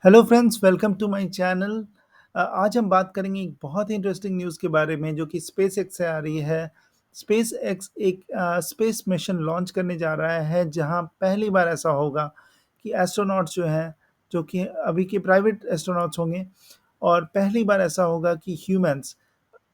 Hello friends, welcome to my channel. आज हम बात करेंगे एक बहुत ही इंटरेस्टिंग न्यूज़ के बारे में जो कि स्पेस एक्स से आ रही है। स्पेस एक्स एक स्पेस मिशन लॉन्च करने जा रहा है जहां पहली बार ऐसा होगा कि एस्ट्रोनॉट्स जो हैं, जो कि अभी के प्राइवेट एस्ट्रोनॉट्स होंगे, और पहली बार ऐसा होगा कि ह्यूमंस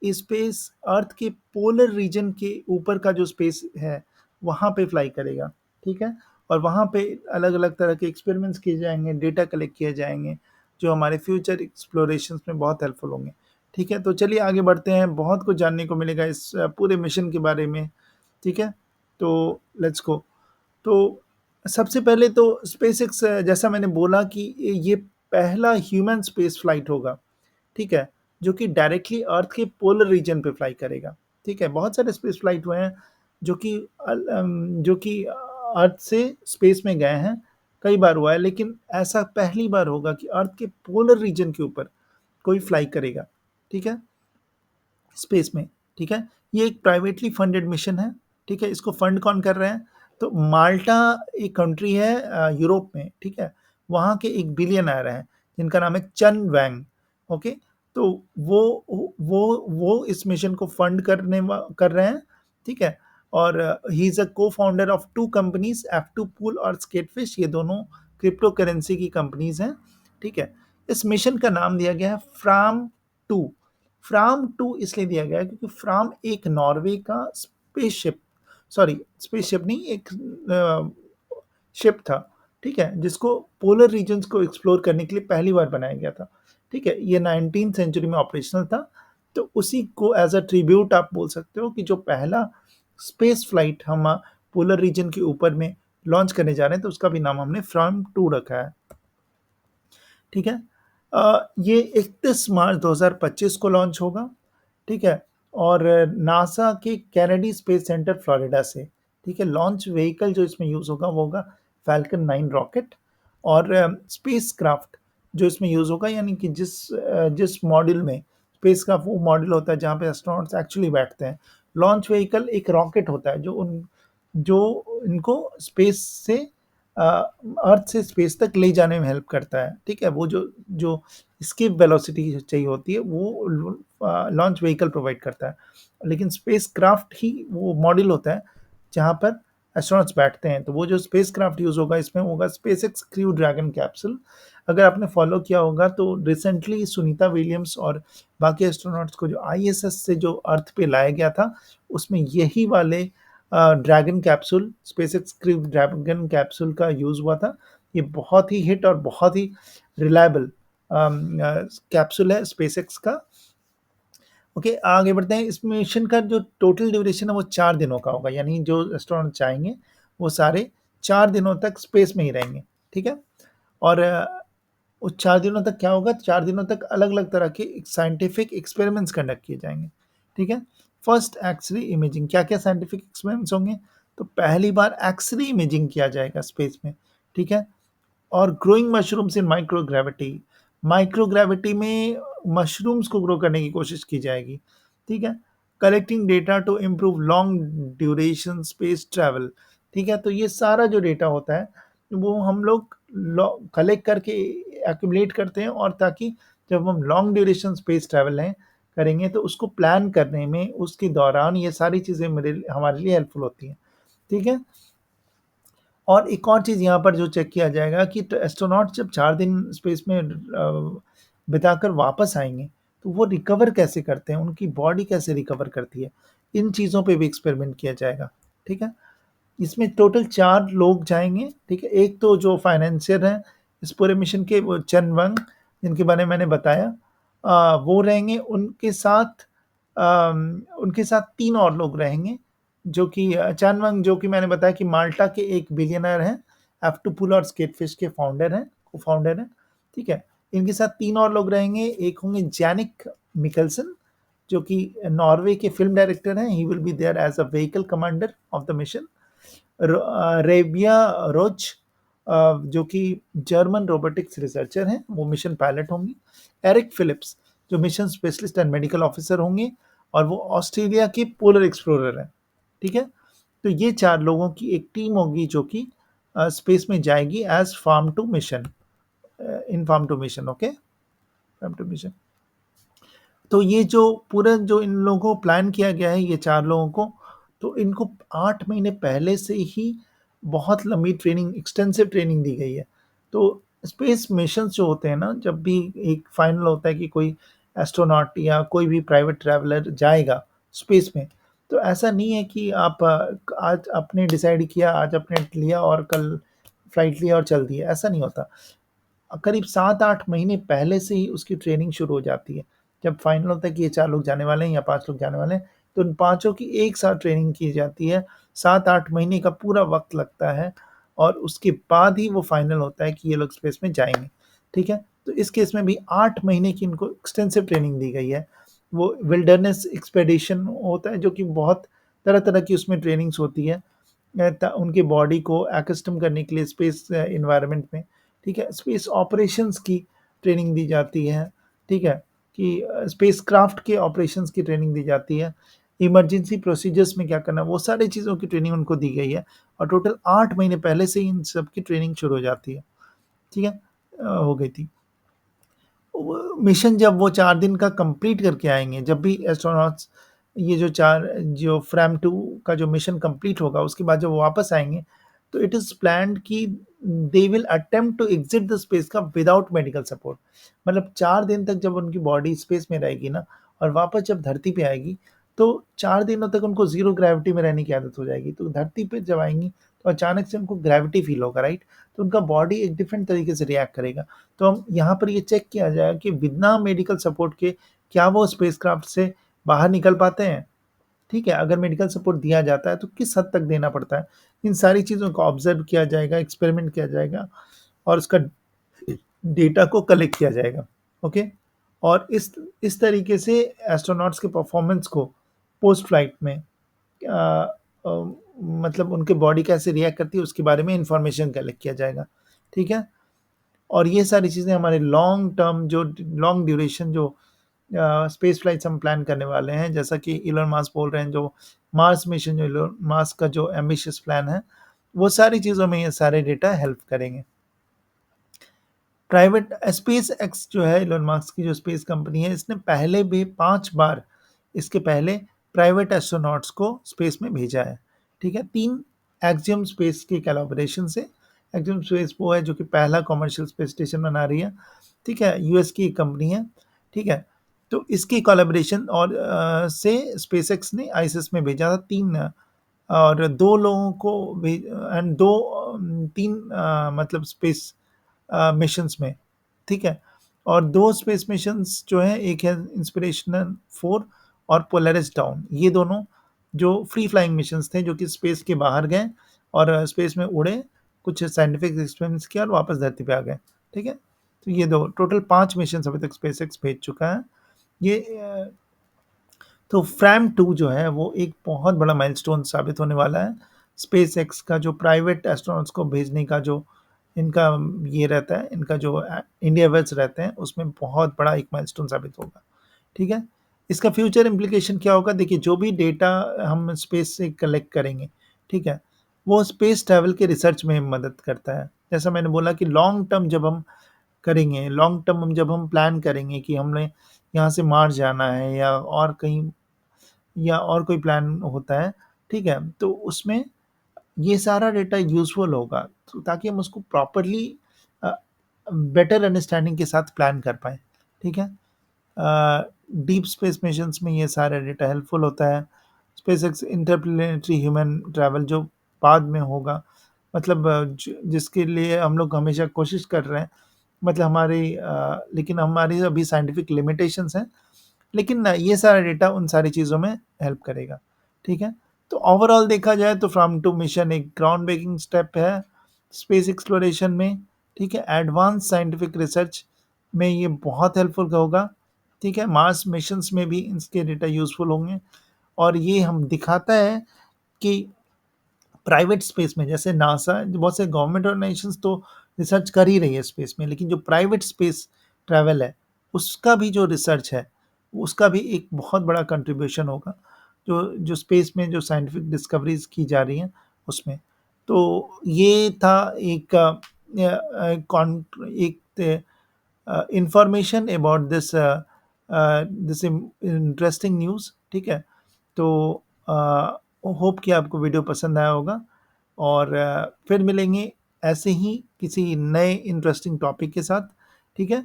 स्पेस अर्थ के पोलर रीजन के ऊपर का जो स्पेस है वहाँ पे फ्लाई करेगा। ठीक है। और वहाँ पे अलग अलग तरह के एक्सपेरिमेंट्स किए जाएंगे, डेटा कलेक्ट किए जाएंगे जो हमारे फ्यूचर एक्सप्लोरेशंस में बहुत हेल्पफुल होंगे। ठीक है, तो चलिए आगे बढ़ते हैं। बहुत कुछ जानने को मिलेगा इस पूरे मिशन के बारे में। ठीक है, तो लेट्स गो। तो सबसे पहले तो स्पेसएक्स, जैसा मैंने बोला कि ये पहला ह्यूमन स्पेस फ्लाइट होगा। ठीक है, जो कि डायरेक्टली अर्थ के पोलर रीजन पे फ्लाई करेगा। ठीक है, बहुत सारे स्पेस फ्लाइट हुए हैं जो कि अर्थ से स्पेस में गए हैं, कई बार हुआ है, लेकिन ऐसा पहली बार होगा कि अर्थ के पोलर रीजन के ऊपर कोई फ्लाई करेगा। ठीक है, स्पेस में। ठीक है, ये एक प्राइवेटली फंडेड मिशन है। ठीक है, इसको फंड कौन कर रहे हैं? तो माल्टा एक कंट्री है यूरोप में। ठीक है, वहाँ के एक बिलियनर हैं जिनका नाम है चन वैंग। ओके, तो वो इस मिशन को फंड कर रहे हैं। ठीक है, और ही is a co founder of two companies, F2 Pool और स्केटफिश। ये दोनों क्रिप्टो करेंसी की कंपनीज हैं। ठीक है, इस मिशन का नाम दिया गया है फ्राम टू। फ्राम टू इसलिए दिया गया है क्योंकि फ्राम एक नॉर्वे का स्पेसशिप, सॉरी स्पेसशिप नहीं, एक शिप था। ठीक है, जिसको पोलर रीजन्स को एक्सप्लोर करने के लिए पहली बार बनाया गया था। ठीक है, ये 19th सेंचुरी में ऑपरेशनल था। तो उसी को एज अ ट्रिब्यूट आप बोल सकते हो कि जो पहला स्पेस फ्लाइट हम पोलर रीजन के ऊपर में लॉन्च करने जा रहे हैं, तो उसका भी नाम हमने फ्राम टू रखा है। ठीक है, ये 31 मार्च 2025 को लॉन्च होगा। ठीक है, और नासा के कैनेडी स्पेस सेंटर फ्लोरिडा से। ठीक है, लॉन्च व्हीकल जो इसमें यूज़ होगा वो होगा फैल्कन 9 रॉकेट। और स्पेस क्राफ्ट जो इसमें यूज़ होगा, यानी कि जिस मॉड्यूल में स्पेस क्राफ्ट, वो मॉड्यूल होता है जहाँ पे एस्ट्रोनॉट्स एक्चुअली बैठते हैं। लॉन्च व्हीकल एक रॉकेट होता है जो इनको स्पेस से अर्थ से स्पेस तक ले जाने में हेल्प करता है। ठीक है, वो जो जो एस्केप वेलोसिटी चाहिए होती है वो लॉन्च व्हीकल प्रोवाइड करता है। लेकिन स्पेस क्राफ्ट ही वो मॉड्यूल होता है जहाँ पर एस्ट्रोनॉट्स बैठते हैं। तो वो जो स्पेस क्राफ्ट यूज़ होगा इसमें होगा space x crew dragon capsule. अगर आपने फॉलो किया होगा तो रिसेंटली सुनीता विलियम्स और बाकी एस्ट्रोनॉट्स को जो आईएसएस से जो अर्थ पे लाया गया था, उसमें यही वाले dragon capsule, SpaceX crew dragon capsule का यूज़ हुआ था। ये बहुत ही हिट और बहुत ही रिलायबल कैप्सूल है स्पेसएक्स का। ओके, आगे बढ़ते हैं। इस मिशन का जो टोटल ड्यूरेशन है वो 4 दिनों का होगा, यानी जो एस्ट्रोनॉट चाहेंगे वो सारे 4 दिनों तक स्पेस में ही रहेंगे। ठीक है, और उस 4 दिनों तक क्या होगा? 4 दिनों तक अलग-अलग तरह के साइंटिफिक एक्सपेरिमेंट्स कंडक्ट किए जाएँगे। ठीक है? फर्स्ट एक्स-रे इमेजिंग, क्या-क्या साइंटिफिक एक्सपेरिमेंट्स होंगे? तो पहली बार एक्स-रे इमेजिंग किया जाएगा स्पेस में। ठीक है? और growing mushrooms in microgravity, microgravity में मशरूम्स को ग्रो करने की कोशिश की जाएगी। ठीक है, collecting data to improve long duration space travel. ठीक है, तो ये सारा जो डेटा होता है वो हम लोग कलेक्ट करके एक्यूमुलेट करते हैं, और ताकि जब हम लॉन्ग ड्यूरेशन स्पेस ट्रैवल है करेंगे तो उसको प्लान करने में, उसके दौरान ये सारी चीज़ें मेरे हमारे लिए हेल्पफुल होती हैं। ठीक है, और एक और चीज़ यहाँ पर जो चेक किया जाएगा कि एस्ट्रोनॉट जब 4 दिन स्पेस में बिताकर वापस आएँगे, तो वो रिकवर कैसे करते हैं, उनकी बॉडी कैसे रिकवर करती है, इन चीज़ों पे भी एक्सपेरिमेंट किया जाएगा। ठीक है? इसमें टोटल 4 लोग जाएँगे। ठीक है? एक तो जो फाइनेंशियर हैं इस पूरे मिशन के, वो चन वंग, जिनके बारे में मैंने बताया, वो रहेंगे। उनके साथ 3 और लोग रहेंगे, जो कि चन वंग, जो कि मैंने बताया कि माल्टा के एक बिलियनर हैं, एफ2 पूल और स्केटफिश के फाउंडर हैं, को-फाउंडर हैं। ठीक है? इनके साथ 3 और लोग रहेंगे। एक होंगे जैनिक मिकल्सन, जो कि नॉर्वे के फ़िल्म डायरेक्टर हैं। He will be there as a vehicle commander of the mission. Rabea Rogge, जो कि जर्मन रोबोटिक्स रिसर्चर हैं, वो मिशन पायलट होंगी। एरिक फिलिप्स, जो mission specialist and medical officer होंगे, और वो ऑस्ट्रेलिया के पोलर एक्सप्लोरर हैं। ठीक है, तो ये 4 लोगों की एक टीम होगी जो कि स्पेस में जाएगी as Fram two mission inform to mission, okay, inform to mission. तो ये जो पूरा जो इन लोगों को प्लान किया गया है, ये 4 लोगों को, तो इनको 8 महीने पहले से ही बहुत लंबी ट्रेनिंग, एक्सटेंसिव ट्रेनिंग दी गई है। तो स्पेस मिशंस जो होते हैं ना, जब भी एक फाइनल होता है कि कोई एस्ट्रोनॉट या कोई भी प्राइवेट ट्रैवलर जाएगा स्पेस में, तो ऐसा नहीं है कि आप आज आपने डिसाइड किया, आज आपने लिया और कल फ्लाइट लिया और चल दिया, ऐसा नहीं होता। करीब 7-8 महीने पहले से ही उसकी ट्रेनिंग शुरू हो जाती है। जब फाइनल होता है कि ये 4 लोग जाने वाले हैं या 5 लोग जाने वाले हैं, तो उन पाँचों की एक साथ ट्रेनिंग की जाती है। 7-8 महीने का पूरा वक़्त लगता है और उसके बाद ही वो फाइनल होता है कि ये लोग स्पेस में जाएँगे, ठीक है? तो इस केस में भी 8 महीने की इनको एक्सटेंसिव ट्रेनिंग दी गई है। वो विल्डरनेस एक्सपीडिशन होता है, जो कि बहुत तरह-तरह की उसमें ट्रेनिंग्स होती है। उनके बॉडी को एक्स्टम करने के लिए स्पेस एनवायरनमेंट में, ठीक है? स्पेस ऑपरेशंस की ट्रेनिंग दी जाती है, ठीक है? कि स्पेसक्राफ्ट के ऑपरेशंस की ट्रेनिंग दी जाती है, इमरजेंसी प्रोसीजर्स में क्या करना है, वो सारी चीज़ों की ट्रेनिंग उनको दी गई है और टोटल 8 महीने पहले से ही इन सब की ट्रेनिंग शुरू हो जाती है, ठीक है? हो गई थी। वो मिशन जब वो 4 दिन का कंप्लीट करके आएँगे, जब भी एस्ट्रोनॉट्स ये जो 4 जो फ्रैम 2 का जो मिशन कंप्लीट होगा, उसके बाद जब वो वापस आएँगे, तो इट इज़ प्लान्ड कि they will attempt to exit the spacecraft without medical support. मतलब 4 दिन तक जब उनकी बॉडी स्पेस में रहेगी ना और वापस जब धरती पे आएगी, तो 4 दिनों तक उनको ज़ीरो ग्रेविटी में रहने की आदत हो जाएगी। तो धरती पे जब आएँगी, तो अचानक से उनको ग्रेविटी फ़ील होगा, राइट? तो उनका बॉडी एक डिफरेंट तरीके से रिएक्ट करेगा। तो हम यहाँ पर ये चेक किया जाएगा कि बिना मेडिकल सपोर्ट के क्या वो स्पेसक्राफ्ट से बाहर निकल पाते हैं, ठीक है? अगर मेडिकल सपोर्ट दिया जाता है तो किस हद तक देना पड़ता है? इन सारी चीज़ों को ऑब्ज़र्व किया जाएगा, एक्सपेरिमेंट किया जाएगा और उसका डेटा को कलेक्ट किया जाएगा, ओके? और इस तरीके से एस्ट्रोनॉट्स के परफॉर्मेंस को पोस्ट फ्लाइट में अ अ, मतलब उनकी बॉडी कैसे रिएक्ट करती है उसके बारे में इन्फॉर्मेशन कलेक्ट किया जाएगा, ठीक है? और ये सारी चीज़ें हमारे लॉन्ग टर्म जो लॉन्ग ड्यूरेशन जो स्पेस फ्लाइट्स हम प्लान करने वाले हैं, जैसा कि इलोन मस्क बोल रहे हैं, जो मार्स मिशन, जो इलोन मस्क का जो एम्बिशियस प्लान है, वो सारी चीज़ों में ये सारे डेटा हेल्प करेंगे। प्राइवेट स्पेस एक्स जो है इलोन मस्क की जो स्पेस कंपनी है, इसने पहले भी 5 बार इसके पहले प्राइवेट एस्ट्रोनॉट्स को स्पेस में भेजा है, ठीक है? 3 एक्सियम स्पेस की कोलैबोरेशन से। एक्सियम स्पेस वो है जो कि पहला कमर्शियल स्पेस स्टेशन बना रही है, ठीक है? यूएस की एक कंपनी है, ठीक है? तो इसकी कोलैबोरेशन और से स्पेसएक्स ने आईएसएस में भेजा था 3 और 2 लोगों को एंड 2 3 मतलब स्पेस मिशंस में, ठीक है? और 2 स्पेस मिशंस जो हैं, एक है इंस्पिरेशनल 4 और पोलरिस डाउन, ये दोनों जो फ्री फ्लाइंग मिशंस थे, जो कि स्पेस के बाहर गए और स्पेस में उड़े, कुछ साइंटिफिक एक्सपेरिमेंट्स किया और वापस धरती पे आ गए, ठीक है? तो ये 2 टोटल 5 मिशंस अभी तक स्पेसएक्स भेज चुका है। ये तो फ्रैम 2 जो है वो एक बहुत बड़ा माइलस्टोन साबित होने वाला है। स्पेसएक्स का जो प्राइवेट एस्ट्रोनॉट्स को भेजने का जो इनका ये रहता है, इनका जो एंडियर्स रहते हैं, उसमें बहुत बड़ा एक माइलस्टोन साबित होगा, ठीक है? इसका फ्यूचर इम्प्लीकेशन क्या होगा? देखिए, जो भी डेटा हम स्पेस से कलेक्ट करेंगे, ठीक है? वो स्पेस ट्रैवल के रिसर्च में मदद करता है। जैसा मैंने बोला कि लॉन्ग टर्म जब हम करेंगे, लॉन्ग टर्म हम जब हम प्लान करेंगे कि हमने यहाँ से मार्स जाना है या और कहीं या और कोई प्लान होता है, ठीक है? तो उसमें ये सारा डेटा यूज़फुल होगा, तो ताकि हम उसको प्रॉपर्ली अ, बेटर अंडरस्टैंडिंग के साथ प्लान कर पाएँ, ठीक है? डीप स्पेस मिशंस में ये सारा डेटा हेल्पफुल होता है। स्पेसएक्स इंटरप्लैनेटरी ह्यूमन ट्रैवल जो बाद में होगा, मतलब जिसके लिए हम लोग हमेशा कोशिश कर रहे हैं, मतलब लेकिन हमारी अभी साइंटिफिक लिमिटेशंस हैं, लेकिन ये सारा डेटा उन सारी चीज़ों में हेल्प करेगा, ठीक है? तो ओवरऑल देखा जाए तो फ्रॉम टू मिशन एक ग्राउंड ब्रेकिंग स्टेप है स्पेस एक्सप्लोरेशन में, ठीक है? एडवांस साइंटिफिक रिसर्च में ये बहुत हेल्पफुल होगा, ठीक है? मार्स मिशंस में भी इसके डेटा यूज़फुल होंगे और ये हम दिखाता है कि प्राइवेट स्पेस में, जैसे नासा, बहुत से गवर्नमेंट ऑर्गेनाइजेशंस तो रिसर्च कर ही रही है स्पेस में, लेकिन जो प्राइवेट स्पेस ट्रैवल है, उसका भी जो रिसर्च है, उसका भी एक बहुत बड़ा कंट्रीब्यूशन होगा, जो जो स्पेस में जो साइंटिफिक डिस्कवरीज़ की जा रही हैं, उसमें। तो ये था एक information about this interesting news, ठीक है? तो होप कि आपको वीडियो पसंद आया होगा और फिर मिलेंगे ऐसे ही किसी नए इंटरेस्टिंग टॉपिक के साथ, ठीक है?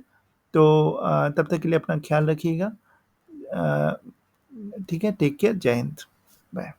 तो तब तक के लिए अपना ख्याल रखिएगा। ठीक है, टेक केयर, जय हिंद, बाय।